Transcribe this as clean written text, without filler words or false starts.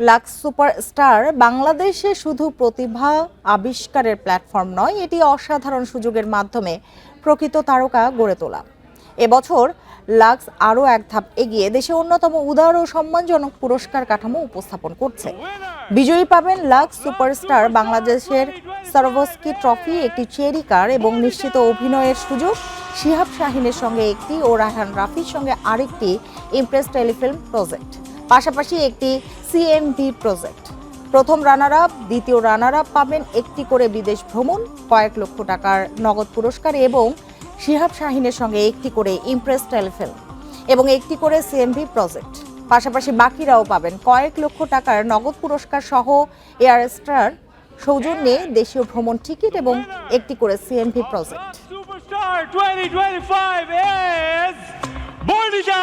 Lux superstar বাংলাদেশে শুধু প্রতিভা আবিষ্কারের প্ল্যাটফর্ম নয়, এটি অসাধারণ সুযোগের মাধ্যমে প্রকৃত তারকা গড়ে তোলা। এবছর লাক্স আরও এক ধাপ এগিয়ে দেশে অন্যতম উদার ও সম্মানজনক পুরস্কার কাঠামো উপস্থাপন করছে। বিজয়ী পাবেন লাক্স সুপারস্টার বাংলাদেশের সারোভস্কি ট্রফি, একটি চেরি কার এবং নিশ্চিত অভিনয়ের সুযোগ। শিহাব শাহীনের সঙ্গে একটি ও রায়হান রাফির সঙ্গে আরেকটি ইমপ্রেস টেলিফিল্ম প্রজেক্ট, পাশাপাশি একটি সিএমভি প্রজেক্ট। প্রথম রানার আপ, দ্বিতীয় রানার আপ পাবেন একটি করে বিদেশ ভ্রমণ, কয়েক লক্ষ টাকার নগদ পুরস্কার এবং শিহাব শাহীনের সঙ্গে একটি করে ইমপ্রেস টেলিফিল্ম এবং একটি করে সিএমভি প্রজেক্ট। পাশাপাশি বাকিরাও পাবেন কয়েক লক্ষ টাকার নগদ পুরস্কার সহ এয়ার স্টার সৌজন্যে দেশীয় ভ্রমণ টিকিট এবং একটি করে CMV project. Superstar 2025 is Bornija!